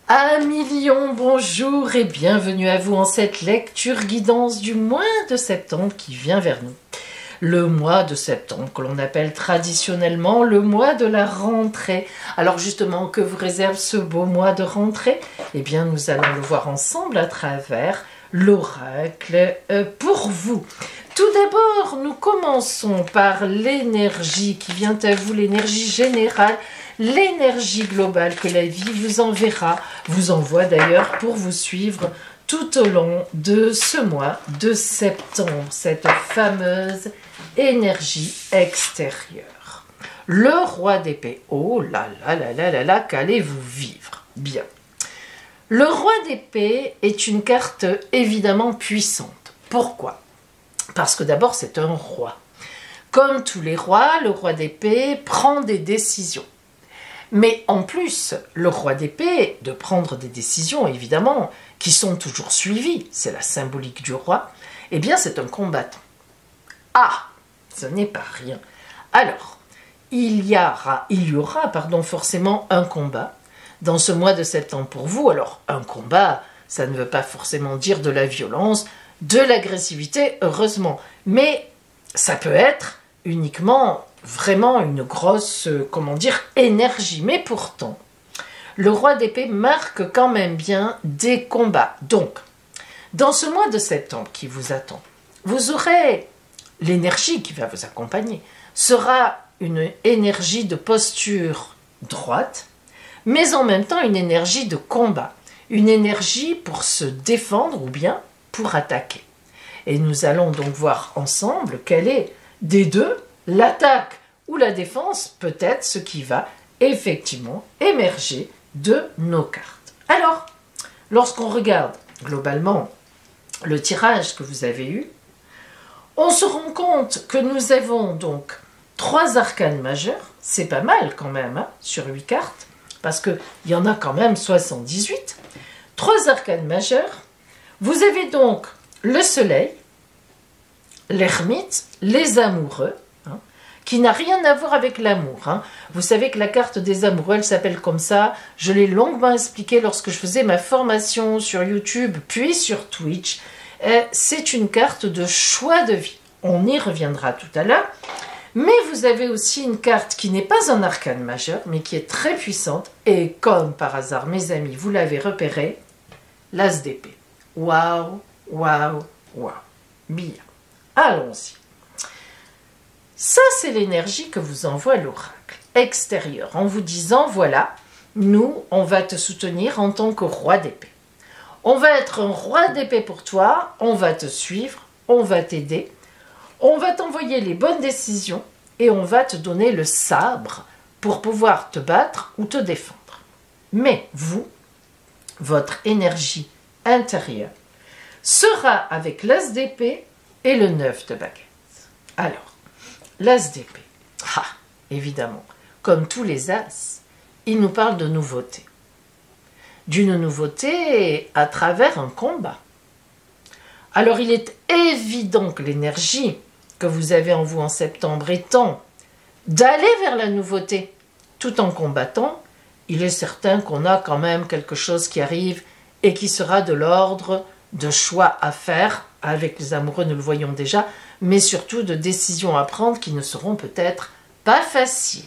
Un million, bonjour et bienvenue à vous en cette lecture guidance du mois de septembre qui vient vers nous. Le mois de septembre que l'on appelle traditionnellement le mois de la rentrée. Alors justement, que vous réserve ce beau mois de rentrée? Eh bien, nous allons le voir ensemble à travers l'oracle pour vous. Tout d'abord, nous commençons par l'énergie qui vient à vous, l'énergie générale, l'énergie globale que la vie vous envoie d'ailleurs pour vous suivre tout au long de ce mois de septembre, cette fameuse énergie extérieure. Le roi d'épée, oh là là là là là là, qu'allez-vous vivre? Bien. Le roi d'épée est une carte évidemment puissante. Pourquoi? Parce que d'abord c'est un roi. Comme tous les rois, le roi d'épée prend des décisions. Mais en plus, le roi d'épée, de prendre des décisions, évidemment, qui sont toujours suivies, c'est la symbolique du roi, eh bien c'est un combattant. Ah, ce n'est pas rien. Alors, il y aura forcément un combat dans ce mois de septembre pour vous. Alors, un combat, ça ne veut pas forcément dire de la violence, de l'agressivité, heureusement. Mais ça peut être uniquement vraiment une grosse, énergie. Mais pourtant, le roi d'épée marque quand même bien des combats. Donc, dans ce mois de septembre qui vous attend, vous aurez l'énergie qui va vous accompagner. Sera une énergie de posture droite, mais en même temps une énergie de combat. Une énergie pour se défendre ou bien pour attaquer. Et nous allons donc voir ensemble quelle est des deux, l'attaque ou la défense, peut-être ce qui va effectivement émerger de nos cartes. Alors, lorsqu'on regarde globalement le tirage que vous avez eu, on se rend compte que nous avons donc 3 arcanes majeurs, c'est pas mal quand même, hein, sur 8 cartes, parce qu'il y en a quand même 78. 3 arcanes majeurs, vous avez donc le soleil, l'ermite, les amoureux, hein, qui n'a rien à voir avec l'amour. Hein. Vous savez que la carte des amoureux, elle s'appelle comme ça. Je l'ai longuement expliqué lorsque je faisais ma formation sur YouTube, puis sur Twitch. C'est une carte de choix de vie. On y reviendra tout à l'heure. Mais vous avez aussi une carte qui n'est pas un arcane majeur, mais qui est très puissante. Et comme par hasard, mes amis, vous l'avez repéré, l'as d'épée. Waouh, waouh, waouh. Bien. Allons-y. Ça, c'est l'énergie que vous envoie l'oracle extérieur, en vous disant, voilà, nous, on va te soutenir en tant que roi d'épée. On va être un roi d'épée pour toi, on va te suivre, on va t'aider, on va t'envoyer les bonnes décisions et on va te donner le sabre pour pouvoir te battre ou te défendre. Mais vous, votre énergie intérieure sera avec l'as d'épée et le 9 de baguette. Alors, l'as d'épée, évidemment, comme tous les as, il nous parle de nouveauté. D'une nouveauté à travers un combat. Alors, il est évident que l'énergie que vous avez en vous en septembre étant d'aller vers la nouveauté tout en combattant, il est certain qu'on a quand même quelque chose qui arrive et qui sera de l'ordre de choix à faire, avec les amoureux nous le voyons déjà, mais surtout de décisions à prendre qui ne seront peut-être pas faciles.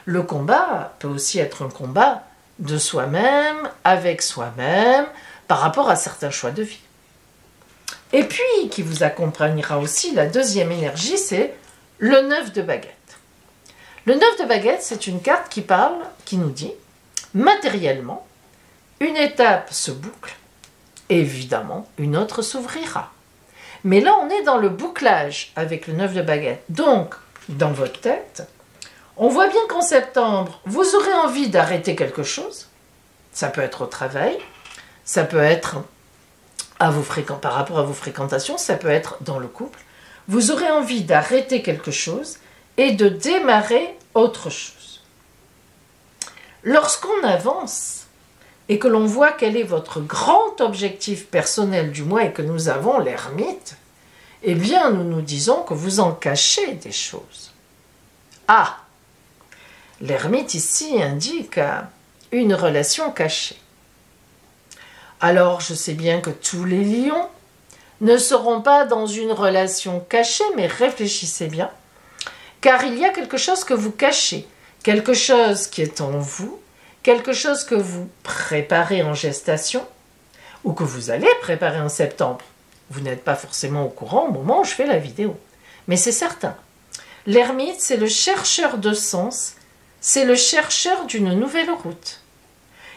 Le combat peut aussi être un combat de soi-même, avec soi-même, par rapport à certains choix de vie. Et puis, qui vous accompagnera aussi, la deuxième énergie, c'est le 9 de baguette. Le 9 de baguette, c'est une carte qui nous dit, matériellement, une étape se boucle, évidemment, une autre s'ouvrira. Mais là, on est dans le bouclage avec le 9 de baguette. Donc, dans votre tête, on voit bien qu'en septembre, vous aurez envie d'arrêter quelque chose. Ça peut être au travail, ça peut être par rapport à vos fréquentations, ça peut être dans le couple. Vous aurez envie d'arrêter quelque chose et de démarrer autre chose. Lorsqu'on avance et que l'on voit quel est votre grand objectif personnel du mois et que nous avons l'ermite, eh bien nous nous disons que vous en cachez des choses. Ah, l'ermite ici indique une relation cachée. Alors je sais bien que tous les lions ne seront pas dans une relation cachée, mais réfléchissez bien, car il y a quelque chose que vous cachez, quelque chose qui est en vous, quelque chose que vous préparez en gestation, ou que vous allez préparer en septembre. Vous n'êtes pas forcément au courant au moment où je fais la vidéo, mais c'est certain. L'ermite, c'est le chercheur de sens, c'est le chercheur d'une nouvelle route.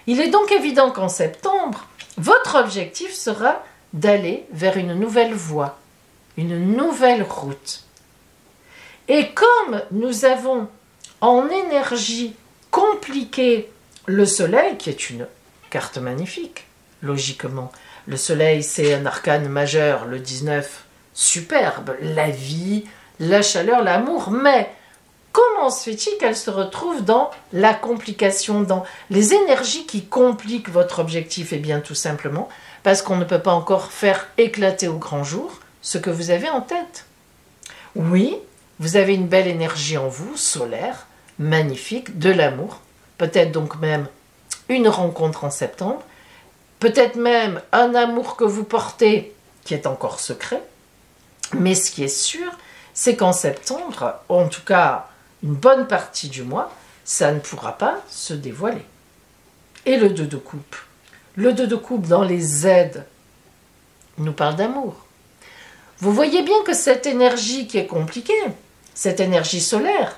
Il est donc évident qu'en septembre, votre objectif sera d'aller vers une nouvelle voie, une nouvelle route. Et comme nous avons en énergie compliquée le soleil, qui est une carte magnifique, logiquement. Le soleil, c'est un arcane majeur, le 19, superbe, la vie, la chaleur, l'amour, mais comment se fait-il qu'elle se retrouve dans la complication, dans les énergies qui compliquent votre objectif? Eh bien, tout simplement, parce qu'on ne peut pas encore faire éclater au grand jour ce que vous avez en tête. Oui, vous avez une belle énergie en vous, solaire, magnifique, de l'amour, peut-être donc même une rencontre en septembre, peut-être même un amour que vous portez qui est encore secret, mais ce qui est sûr, c'est qu'en septembre, en tout cas une bonne partie du mois, ça ne pourra pas se dévoiler. Et le 2 de coupe? Le 2 de coupe dans les aides nous parle d'amour. Vous voyez bien que cette énergie qui est compliquée, cette énergie solaire,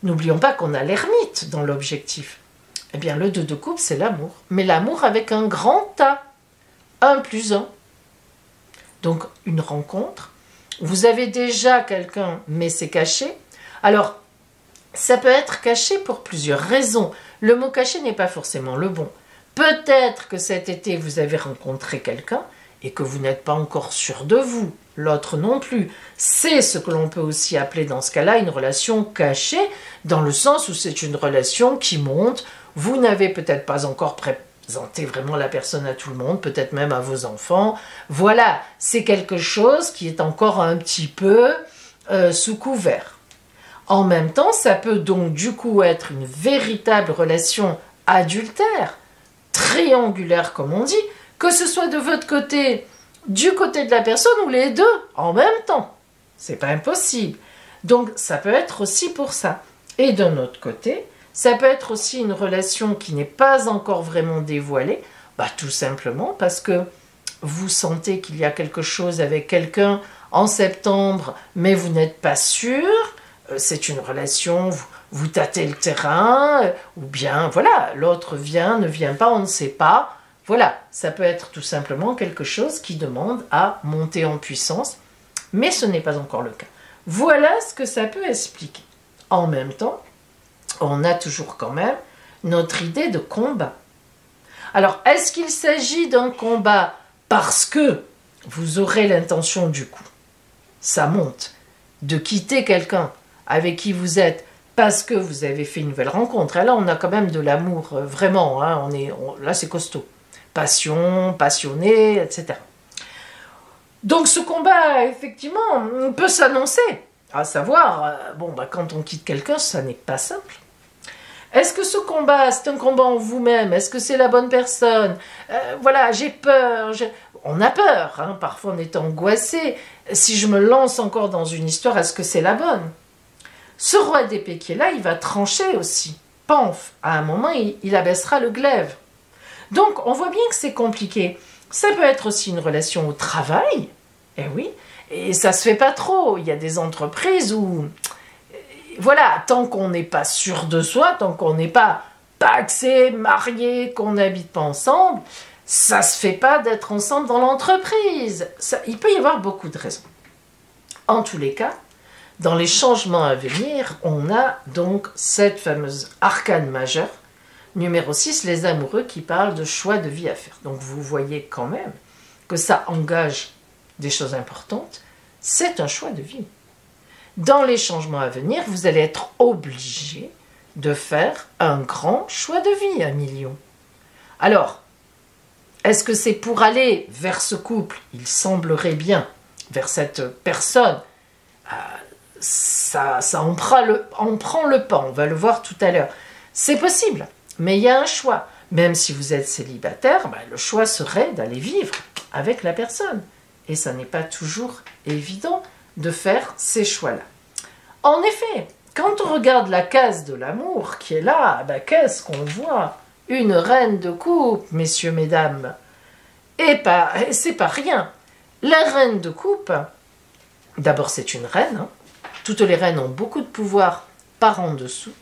n'oublions pas qu'on a l'ermite dans l'objectif. Eh bien, le 2 de coupe, c'est l'amour. Mais l'amour avec un grand A. 1 plus 1. Donc, une rencontre. Vous avez déjà quelqu'un, mais c'est caché. Alors, ça peut être caché pour plusieurs raisons. Le mot caché n'est pas forcément le bon. Peut-être que cet été, vous avez rencontré quelqu'un et que vous n'êtes pas encore sûr de vous. L'autre non plus. C'est ce que l'on peut aussi appeler dans ce cas-là une relation cachée, dans le sens où c'est une relation qui monte. Vous n'avez peut-être pas encore présenté vraiment la personne à tout le monde, peut-être même à vos enfants. Voilà, c'est quelque chose qui est encore un petit peu sous couvert. En même temps, ça peut donc du coup être une véritable relation adultère, triangulaire comme on dit, que ce soit de votre côté, du côté de la personne ou les deux en même temps. C'est pas impossible. Donc ça peut être aussi pour ça. Et d'un autre côté, ça peut être aussi une relation qui n'est pas encore vraiment dévoilée, tout simplement parce que vous sentez qu'il y a quelque chose avec quelqu'un en septembre, mais vous n'êtes pas sûr. C'est une relation, vous tâtez le terrain, ou bien, voilà, l'autre vient, ne vient pas, on ne sait pas. Voilà, ça peut être tout simplement quelque chose qui demande à monter en puissance, mais ce n'est pas encore le cas. Voilà ce que ça peut expliquer. En même temps, on a toujours quand même notre idée de combat. Alors, est-ce qu'il s'agit d'un combat parce que vous aurez l'intention du coup, ça monte, de quitter quelqu'un avec qui vous êtes parce que vous avez fait une nouvelle rencontre? Et là, on a quand même de l'amour, vraiment, hein, là c'est costaud. Passion, passionné, etc. Donc ce combat, effectivement, peut s'annoncer, à savoir, quand on quitte quelqu'un, ça n'est pas simple. Est-ce que ce combat, c'est un combat en vous-même? Est-ce que c'est la bonne personne? Voilà, j'ai peur. On a peur, hein, parfois on est angoissé. Si je me lance encore dans une histoire, est-ce que c'est la bonne? Ce roi d'épée qui est là, il va trancher aussi. Panf, à un moment, il abaissera le glaive. Donc, on voit bien que c'est compliqué. Ça peut être aussi une relation au travail, eh oui, et ça se fait pas trop. Il y a des entreprises où, voilà, tant qu'on n'est pas sûr de soi, tant qu'on n'est pas paxé, marié, qu'on n'habite pas ensemble, ça se fait pas d'être ensemble dans l'entreprise. Il peut y avoir beaucoup de raisons. En tous les cas, dans les changements à venir, on a donc cette fameuse arcane majeure, numéro 6, les amoureux, qui parlent de choix de vie à faire. Donc vous voyez quand même que ça engage des choses importantes. C'est un choix de vie. Dans les changements à venir, vous allez être obligé de faire un grand choix de vie, 1 million. Alors, est-ce que c'est pour aller vers ce couple? Il semblerait bien vers cette personne, ça en prend le pas, on va le voir tout à l'heure. C'est possible, mais il y a un choix. Même si vous êtes célibataire, le choix serait d'aller vivre avec la personne. Et ça n'est pas toujours évident de faire ces choix-là. En effet, quand on regarde la case de l'amour qui est là, qu'est-ce qu'on voit? Une reine de coupe, messieurs, mesdames. Et c'est pas rien. La reine de coupe, d'abord c'est une reine, hein. Toutes les reines ont beaucoup de pouvoir par en dessous,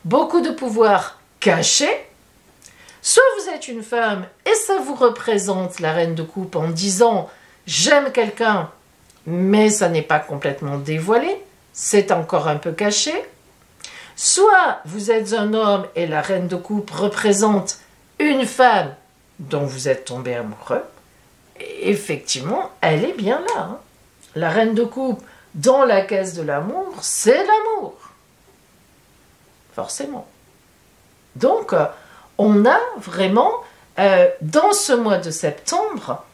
beaucoup de pouvoir caché. Soit vous êtes une femme et ça vous représente la reine de coupe en disant « j'aime quelqu'un », mais ça n'est pas complètement dévoilé, c'est encore un peu caché. Soit vous êtes un homme et la reine de coupe représente une femme dont vous êtes tombé amoureux. Et effectivement, elle est bien là. Hein. La reine de coupe dans la caisse de l'amour, c'est l'amour. Forcément. Donc, on a vraiment, dans ce mois de septembre,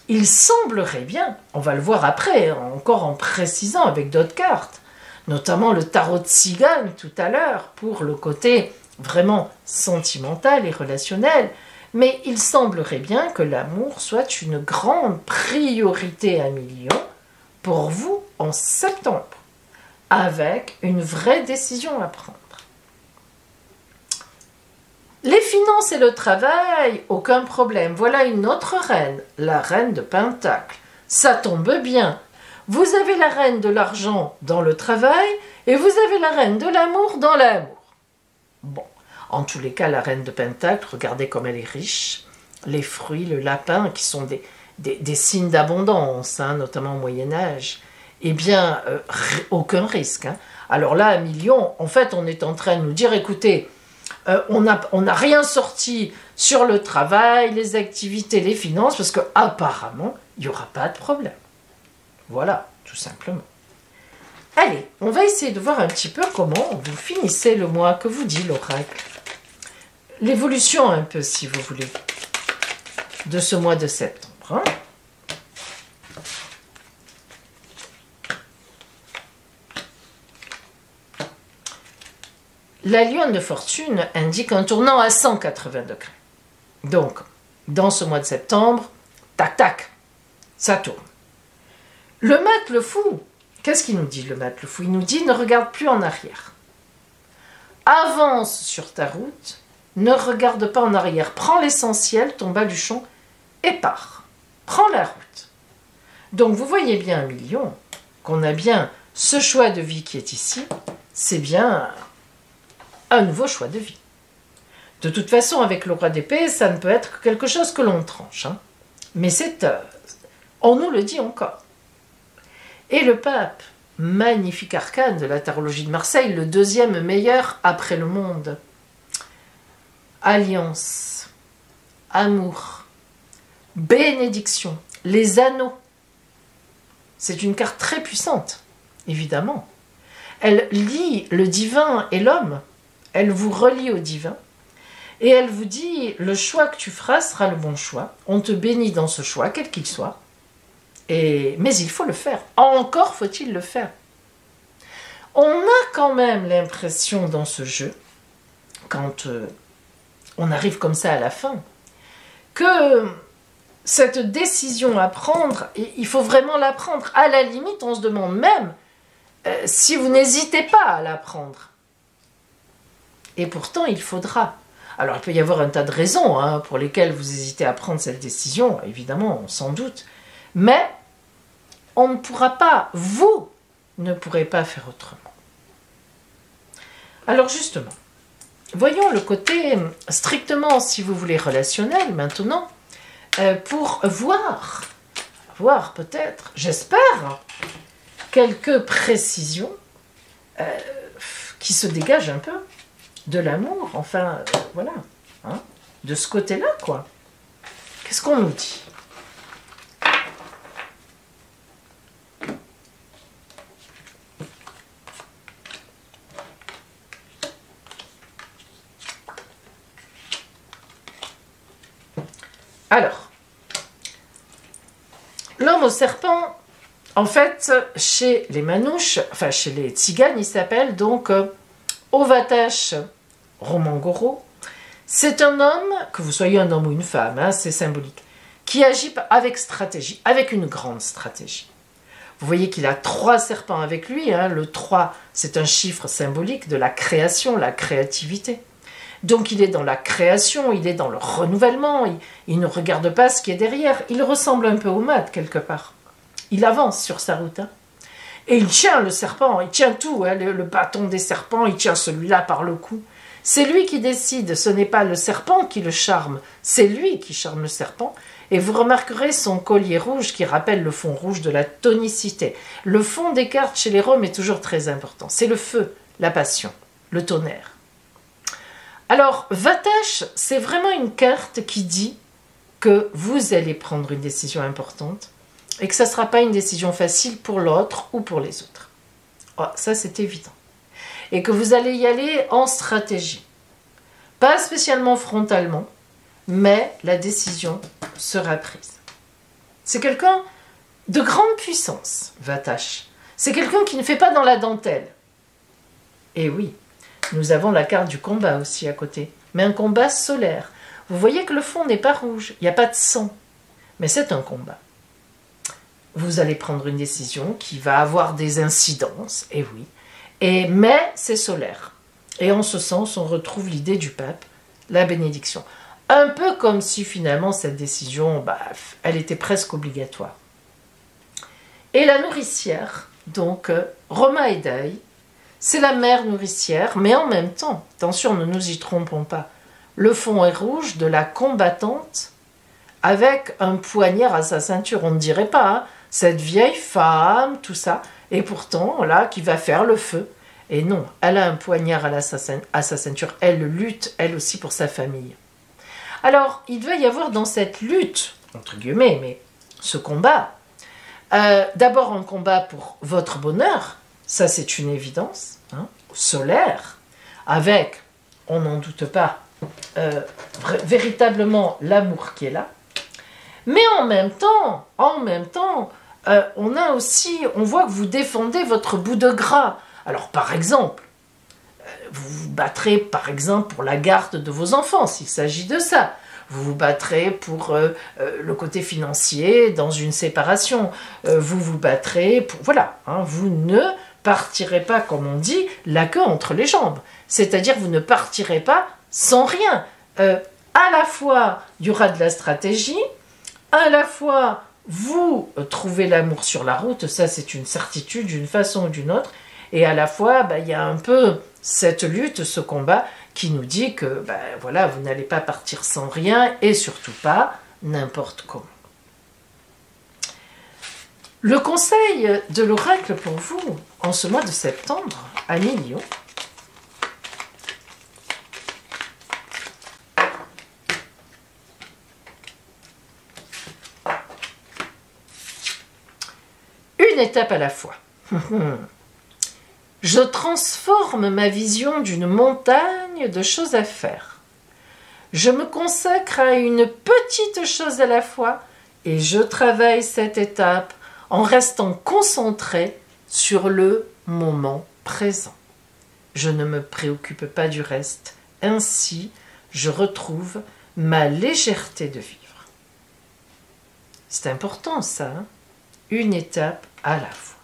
il semblerait bien, on va le voir après, encore en précisant avec d'autres cartes, notamment le tarot de Cigane tout à l'heure, pour le côté vraiment sentimental et relationnel, mais il semblerait bien que l'amour soit une grande priorité à millions pour vous en septembre, avec une vraie décision à prendre. Les finances et le travail, aucun problème. Voilà une autre reine, la reine de Pentacle. Ça tombe bien. Vous avez la reine de l'argent dans le travail et vous avez la reine de l'amour dans l'amour. Bon, en tous les cas, la reine de Pentacle, regardez comme elle est riche. Les fruits, le lapin, qui sont des signes d'abondance, hein, notamment au Moyen-Âge. Eh bien, aucun risque. Hein. Alors là, à millions, en fait, on est en train de nous dire, écoutez, on n'a rien sorti sur le travail, les activités, les finances, parce qu'apparemment, il n'y aura pas de problème. Voilà, tout simplement. Allez, on va essayer de voir un petit peu comment vous finissez le mois que vous dit l'oracle. L'évolution un peu, si vous voulez, de ce mois de septembre. Hein. La lionne de fortune indique un tournant à 180 degrés. Donc, dans ce mois de septembre, tac, tac, ça tourne. Le mat le fou, qu'est-ce qu'il nous dit le mat le fou? Il nous dit ne regarde plus en arrière. Avance sur ta route, ne regarde pas en arrière. Prends l'essentiel, ton baluchon, et pars. Prends la route. Donc vous voyez bien, un million, qu'on a bien ce choix de vie qui est ici, c'est bien un nouveau choix de vie. De toute façon, avec le roi d'épée, ça ne peut être que quelque chose que l'on tranche. Hein. Mais c'est... on nous le dit encore. Et le pape, magnifique arcane de la tarologie de Marseille, le deuxième meilleur après le monde. Alliance, amour, bénédiction, les anneaux. C'est une carte très puissante, évidemment. Elle lie le divin et l'homme. Elle vous relie au divin. Et elle vous dit, le choix que tu feras sera le bon choix. On te bénit dans ce choix, quel qu'il soit. Mais il faut le faire. Encore faut-il le faire. On a quand même l'impression dans ce jeu, quand on arrive comme ça à la fin, que cette décision à prendre, il faut vraiment la prendre. À la limite, on se demande même si vous n'hésitez pas à la prendre. Et pourtant, il faudra. Alors, il peut y avoir un tas de raisons hein, pour lesquelles vous hésitez à prendre cette décision, évidemment, sans doute. Mais on ne pourra pas, vous ne pourrez pas faire autrement. Alors justement, voyons le côté strictement, si vous voulez, relationnel maintenant, pour voir peut-être, j'espère, quelques précisions qui se dégagent un peu de l'amour, enfin, voilà, hein, de ce côté-là, quoi. Qu'est-ce qu'on nous dit ? Alors, l'homme au serpent, En fait, chez les manouches, enfin chez les tziganes, il s'appelle donc Ovatash Romangoro. C'est un homme, que vous soyez un homme ou une femme, hein, c'est symbolique, qui agit avec stratégie, avec une grande stratégie. Vous voyez qu'il a 3 serpents avec lui. Hein. Le 3, c'est un chiffre symbolique de la création, la créativité. Donc il est dans la création, il est dans le renouvellement, il ne regarde pas ce qui est derrière. Il ressemble un peu au mat quelque part. Il avance sur sa route. Hein. Et il tient le serpent, il tient tout, hein, le bâton des serpents, il tient celui-là par le cou. C'est lui qui décide, ce n'est pas le serpent qui le charme, c'est lui qui charme le serpent. Et vous remarquerez son collier rouge qui rappelle le fond rouge de la tonicité. Le fond des cartes chez les Roms est toujours très important. C'est le feu, la passion, le tonnerre. Alors, Vatash, c'est vraiment une carte qui dit que vous allez prendre une décision importante et que ça ne sera pas une décision facile pour l'autre ou pour les autres. Oh, ça, c'est évident. Et que vous allez y aller en stratégie. Pas spécialement frontalement, mais la décision sera prise. C'est quelqu'un de grande puissance, Vatash. C'est quelqu'un qui ne fait pas dans la dentelle. Et oui, nous avons la carte du combat aussi à côté, mais un combat solaire. Vous voyez que le fond n'est pas rouge, il n'y a pas de sang, mais c'est un combat. Vous allez prendre une décision qui va avoir des incidences, et oui, mais c'est solaire. Et en ce sens, on retrouve l'idée du pape, la bénédiction. Un peu comme si finalement cette décision, elle était presque obligatoire. Et la nourricière, donc Roma Edai, c'est la mère nourricière, mais en même temps, attention, ne nous y trompons pas, le fond est rouge de la combattante avec un poignard à sa ceinture. On ne dirait pas, hein, cette vieille femme, tout ça, et pourtant, là, qui va faire le feu. Et non, elle a un poignard à sa ceinture, elle lutte, elle aussi, pour sa famille. Alors, il devait y avoir dans cette lutte, entre guillemets, mais ce combat, d'abord un combat pour votre bonheur, ça c'est une évidence, hein, solaire, avec, on n'en doute pas, véritablement l'amour qui est là, mais en même temps, on a aussi, on voit que vous défendez votre bout de gras. Alors par exemple, vous vous battrez par exemple pour la garde de vos enfants, s'il s'agit de ça. Vous vous battrez pour le côté financier dans une séparation. Vous vous battrez pour... Voilà, hein, vous ne partirez pas, comme on dit, la queue entre les jambes. C'est-à-dire vous ne partirez pas sans rien. À la fois, il y aura de la stratégie, à la fois, vous trouvez l'amour sur la route, ça c'est une certitude d'une façon ou d'une autre, et à la fois, il y a un peu cette lutte, ce combat, qui nous dit que voilà, vous n'allez pas partir sans rien, et surtout pas n'importe comment. Le conseil de l'oracle pour vous, en ce mois de septembre, à Lion, une étape à la fois. Je transforme ma vision d'une montagne de choses à faire. Je me consacre à une petite chose à la fois et je travaille cette étape en restant concentré sur le moment présent. Je ne me préoccupe pas du reste. Ainsi, je retrouve ma légèreté de vivre. C'est important ça, hein? Une étape à la fois.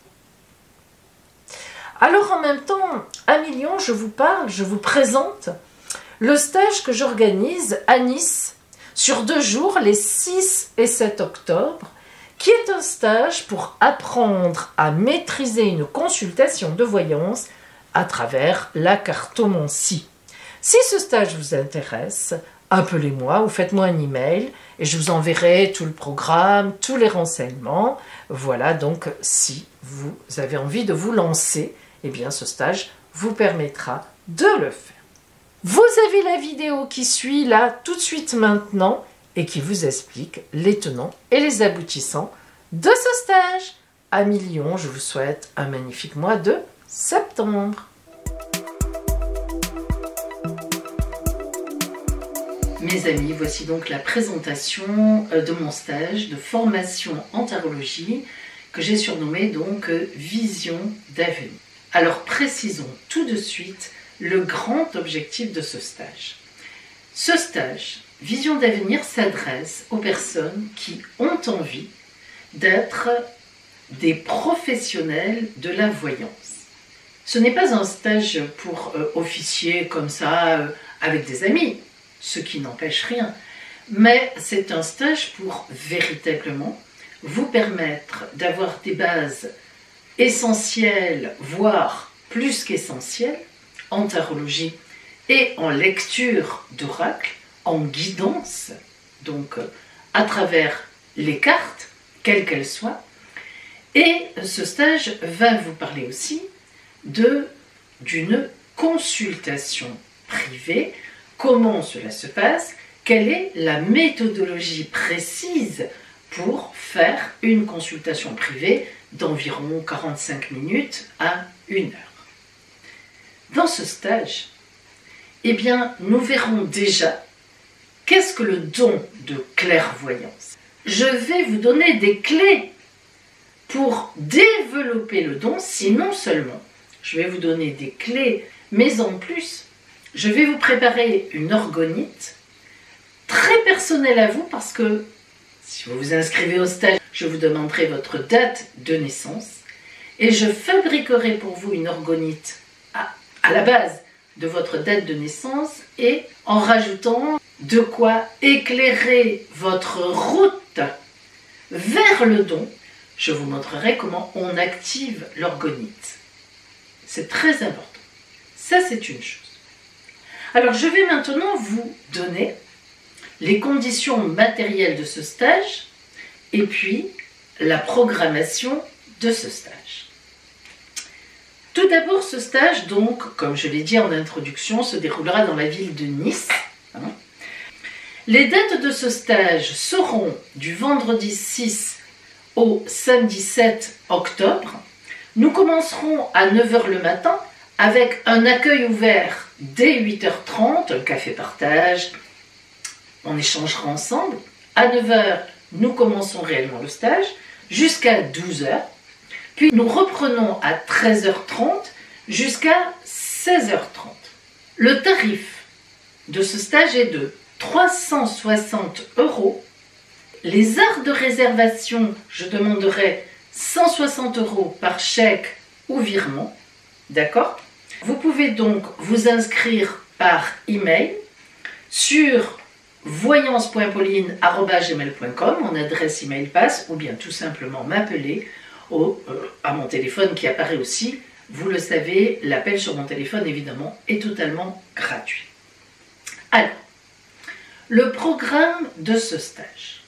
Alors en même temps, à Million, je vous parle, je vous présente le stage que j'organise à Nice sur 2 jours, les 6 et 7 octobre, qui est un stage pour apprendre à maîtriser une consultation de voyance à travers la cartomancie. Si ce stage vous intéresse, appelez-moi ou faites-moi un email et je vous enverrai tout le programme, tous les renseignements. Voilà, donc si vous avez envie de vous lancer, eh bien ce stage vous permettra de le faire. Vous avez la vidéo qui suit là tout de suite maintenant et qui vous explique les tenants et les aboutissants de ce stage. À Million, je vous souhaite un magnifique mois de septembre. Mes amis, voici donc la présentation de mon stage de formation en tarologie que j'ai surnommé donc Vision d'avenir. Alors précisons tout de suite le grand objectif de ce stage. Ce stage, Vision d'avenir, s'adresse aux personnes qui ont envie d'être des professionnels de la voyance. Ce n'est pas un stage pour officier comme ça avec des amis, ce qui n'empêche rien, mais c'est un stage pour véritablement vous permettre d'avoir des bases essentielles, voire plus qu'essentielles, en tarologie et en lecture d'oracle, en guidance, donc à travers les cartes, quelles qu'elles soient. Et ce stage va vous parler aussi d'une consultation privée. Comment cela se passe? Quelle est la méthodologie précise pour faire une consultation privée d'environ 45 minutes à 1 heure? Dans ce stage, eh bien, nous verrons déjà qu'est-ce que le don de clairvoyance. Je vais vous donner des clés pour développer le don, si non seulement je vais vous donner des clés, mais en plus, je vais vous préparer une orgonite très personnelle à vous, parce que si vous vous inscrivez au stage, je vous demanderai votre date de naissance et je fabriquerai pour vous une orgonite à la base de votre date de naissance et en rajoutant de quoi éclairer votre route vers le don. Je vous montrerai comment on active l'orgonite. C'est très important. Ça, c'est une chose. Alors, je vais maintenant vous donner les conditions matérielles de ce stage et puis la programmation de ce stage. Tout d'abord, ce stage, donc, comme je l'ai dit en introduction, se déroulera dans la ville de Nice. Les dates de ce stage seront du vendredi 6 au samedi 7 octobre. Nous commencerons à 9 h le matin avec un accueil ouvert dès 8 h 30, un café partage. On échangera ensemble. À 9 h, nous commençons réellement le stage jusqu'à 12 h. Puis nous reprenons à 13 h 30 jusqu'à 16 h 30. Le tarif de ce stage est de 360 €. Les heures de réservation, je demanderai 160 € par chèque ou virement. D'accord? Vous pouvez donc vous inscrire par email sur voyance.pauline@gmail.com, mon adresse email passe, ou bien tout simplement m'appeler à mon téléphone qui apparaît aussi. Vous le savez, l'appel sur mon téléphone évidemment est totalement gratuit. Alors, le programme de ce stage.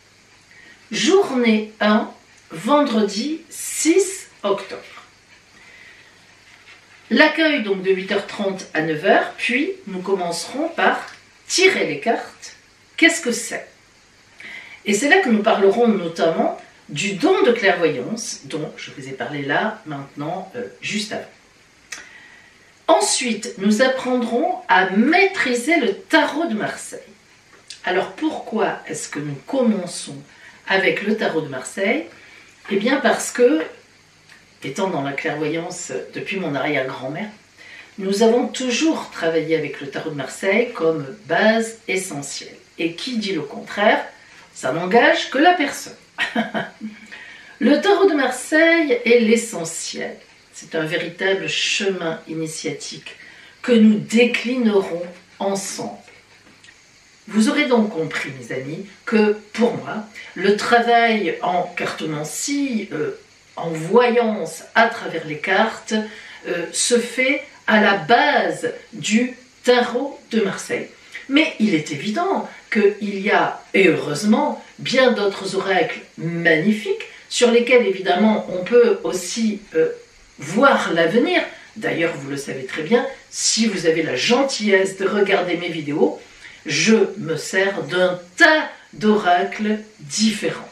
Journée 1, vendredi 6 octobre. L'accueil donc de 8 h 30 à 9 h, puis nous commencerons par tirer les cartes. Qu'est-ce que c'est? Et c'est là que nous parlerons notamment du don de clairvoyance dont je vous ai parlé là, maintenant, juste avant. Ensuite, nous apprendrons à maîtriser le tarot de Marseille. Alors pourquoi est-ce que nous commençons avec le tarot de Marseille? Eh bien parce que, étant dans la clairvoyance depuis mon arrière-grand-mère, nous avons toujours travaillé avec le tarot de Marseille comme base essentielle. Et qui dit le contraire, ça n'engage que la personne. Le tarot de Marseille est l'essentiel. C'est un véritable chemin initiatique que nous déclinerons ensemble. Vous aurez donc compris, mes amis, que pour moi, le travail en cartomancie, en voyance à travers les cartes, se fait à la base du tarot de Marseille. Mais il est évident qu'il y a, et heureusement, bien d'autres oracles magnifiques sur lesquels, évidemment, on peut aussi voir l'avenir. D'ailleurs, vous le savez très bien, si vous avez la gentillesse de regarder mes vidéos, je me sers d'un tas d'oracles différents.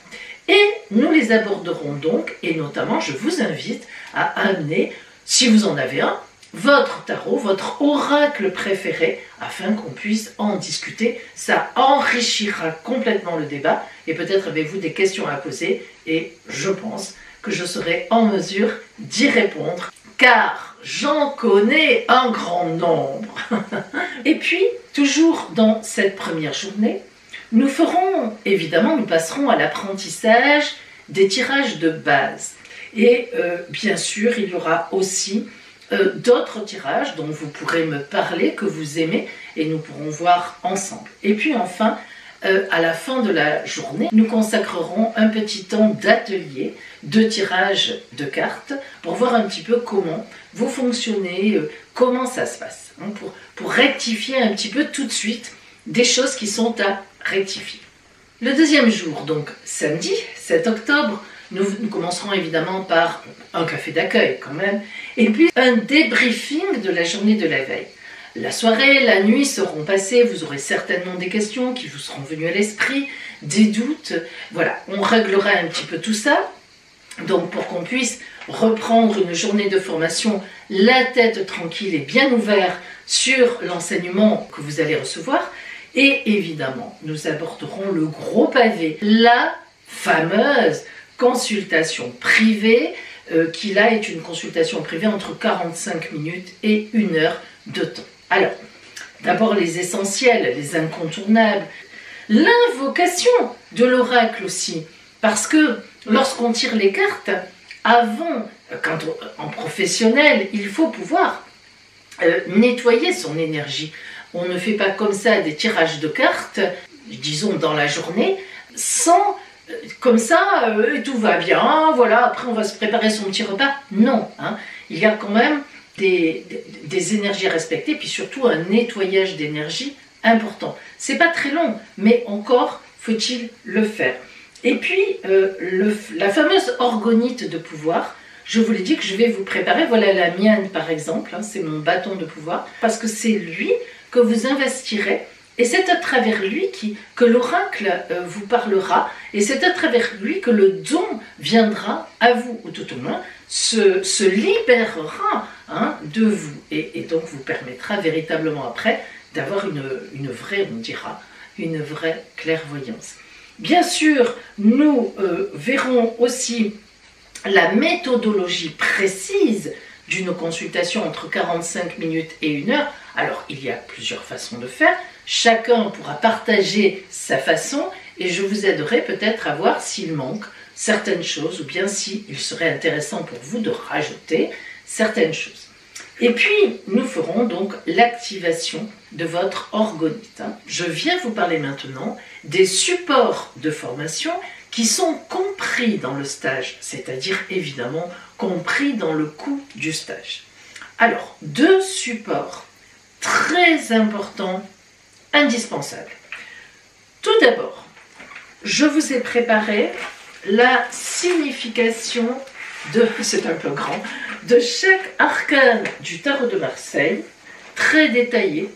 Et nous les aborderons donc, et notamment, je vous invite à amener, si vous en avez un, votre tarot, votre oracle préféré, afin qu'on puisse en discuter. Ça enrichira complètement le débat, et peut-être avez-vous des questions à poser, et je pense que je serai en mesure d'y répondre, car j'en connais un grand nombre. Et puis, toujours dans cette première journée, nous passerons à l'apprentissage des tirages de base. Et bien sûr, il y aura aussi d'autres tirages dont vous pourrez me parler, que vous aimez, et nous pourrons voir ensemble. Et puis enfin, à la fin de la journée, nous consacrerons un petit temps d'atelier de tirage de cartes pour voir un petit peu comment vous fonctionnez, comment ça se passe, hein, pour rectifier un petit peu tout de suite des choses qui sont à rectifier. Le deuxième jour, donc samedi 7 octobre, nous commencerons évidemment par un café d'accueil quand même, et puis un débriefing de la journée de la veille. La soirée, la nuit seront passées, vous aurez certainement des questions qui vous seront venues à l'esprit, des doutes, voilà, on réglera un petit peu tout ça, donc pour qu'on puisse reprendre une journée de formation, la tête tranquille et bien ouverte sur l'enseignement que vous allez recevoir, et évidemment, nous aborderons le gros pavé, la fameuse consultation privée, qui là est une consultation privée entre 45 minutes et 1 heure de temps. Alors, d'abord les essentiels, les incontournables, l'invocation de l'oracle aussi, parce que lorsqu'on tire les cartes, avant, en professionnel, il faut pouvoir nettoyer son énergie. On ne fait pas comme ça des tirages de cartes, disons dans la journée, sans, comme ça, tout va bien, voilà, après on va se préparer son petit repas. Non, hein, il y a quand même des énergies à respecter, puis surtout un nettoyage d'énergie important. C'est pas très long, mais encore faut-il le faire. Et puis, la fameuse orgonite de pouvoir, je vous l'ai dit que je vais vous préparer, voilà la mienne par exemple, hein, c'est mon bâton de pouvoir, parce que c'est lui que vous investirez, et c'est à travers lui que l'oracle vous parlera, et c'est à travers lui que le don viendra à vous, ou tout au moins se libérera, hein, de vous, et donc vous permettra véritablement après d'avoir une vraie, on dira, une vraie clairvoyance. Bien sûr, nous verrons aussi la méthodologie précise d'une consultation entre 45 minutes et 1 heure. Alors, il y a plusieurs façons de faire. Chacun pourra partager sa façon et je vous aiderai peut-être à voir s'il manque certaines choses ou bien s'il serait intéressant pour vous de rajouter certaines choses. Et puis, nous ferons donc l'activation de votre orgonite. Je viens vous parler maintenant des supports de formation qui sont compris dans le stage, c'est-à-dire évidemment compris dans le coût du stage. Alors, 2 supports très importants, indispensables. Tout d'abord, je vous ai préparé la signification c'est un peu grand, de chaque arcane du tarot de Marseille, très détaillé,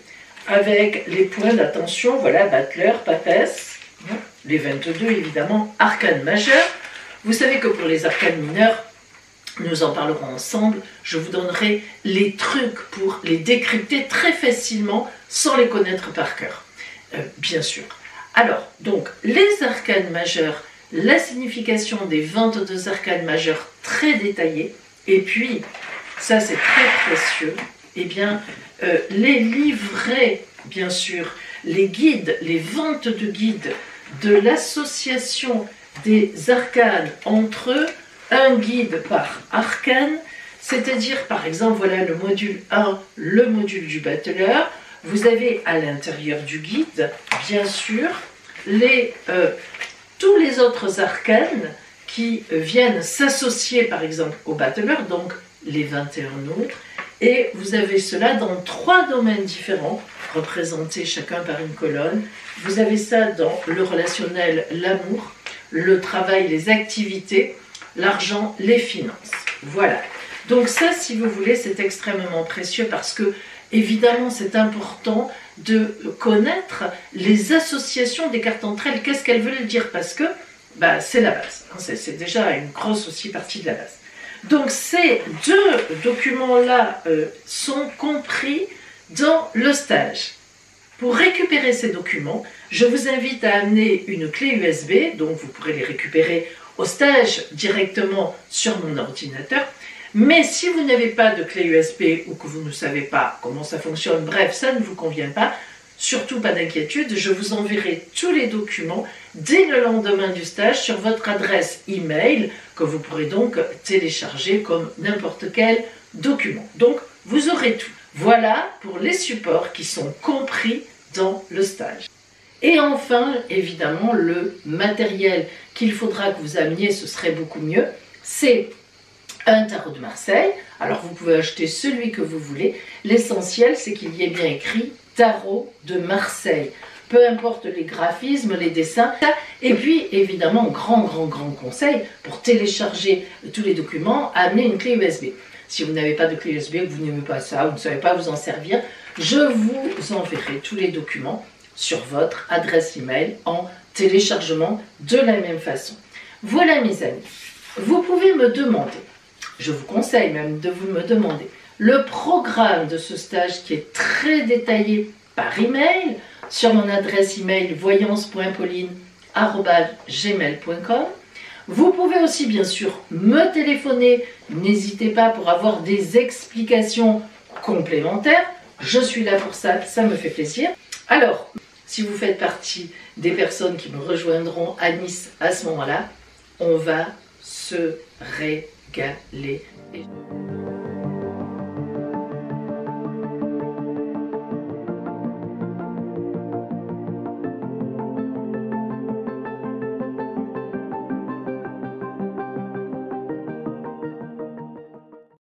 avec les points d'attention, voilà, battleur, papesse, les 22 évidemment, arcanes majeurs. Vous savez que pour les arcanes mineurs, nous en parlerons ensemble, je vous donnerai les trucs pour les décrypter très facilement sans les connaître par cœur, bien sûr. Alors, donc, les arcanes majeurs, la signification des 22 arcanes majeurs très détaillées, et puis, ça c'est très précieux, eh bien, les livrets, bien sûr, les guides, les ventes de guides de l'association des arcanes entre eux, un guide par arcane, c'est-à-dire, par exemple, voilà le module 1, le module du battleur, vous avez à l'intérieur du guide, bien sûr, tous les autres arcanes qui viennent s'associer par exemple au battleur, donc les 21 autres, et vous avez cela dans 3 domaines différents, représentés chacun par une colonne. Vous avez ça dans le relationnel, l'amour, le travail, les activités, l'argent, les finances. Voilà. Donc ça, si vous voulez, c'est extrêmement précieux parce que, évidemment, c'est important de connaître les associations des cartes entre elles. Qu'est-ce qu'elles veulent dire? Parce que c'est la base. C'est déjà une grosse aussi partie de la base. Donc ces 2 documents-là sont compris dans le stage. Pour récupérer ces documents, je vous invite à amener une clé USB, donc vous pourrez les récupérer au stage directement sur mon ordinateur. Mais si vous n'avez pas de clé USB ou que vous ne savez pas comment ça fonctionne, bref, ça ne vous convient pas, surtout pas d'inquiétude, je vous enverrai tous les documents dès le lendemain du stage sur votre adresse email que vous pourrez donc télécharger comme n'importe quel document. Donc, vous aurez tout. Voilà pour les supports qui sont compris dans le stage. Et enfin, évidemment, le matériel qu'il faudra que vous ameniez, ce serait beaucoup mieux, c'est un tarot de Marseille. Alors vous pouvez acheter celui que vous voulez. L'essentiel, c'est qu'il y ait bien écrit tarot de Marseille. Peu importe les graphismes, les dessins. Et puis, évidemment, grand conseil, pour télécharger tous les documents, amenez une clé USB. Si vous n'avez pas de clé USB, que vous n'aimez pas ça, vous ne savez pas vous en servir, je vous enverrai tous les documents sur votre adresse email en téléchargement de la même façon. Voilà mes amis, vous pouvez me demander, je vous conseille même de vous me demander, le programme de ce stage qui est très détaillé par email sur mon adresse email voyance.pauline@gmail.com. Vous pouvez aussi bien sûr me téléphoner, n'hésitez pas pour avoir des explications complémentaires. Je suis là pour ça, ça me fait plaisir. Alors, si vous faites partie des personnes qui me rejoindront à Nice à ce moment-là, on va se régaler.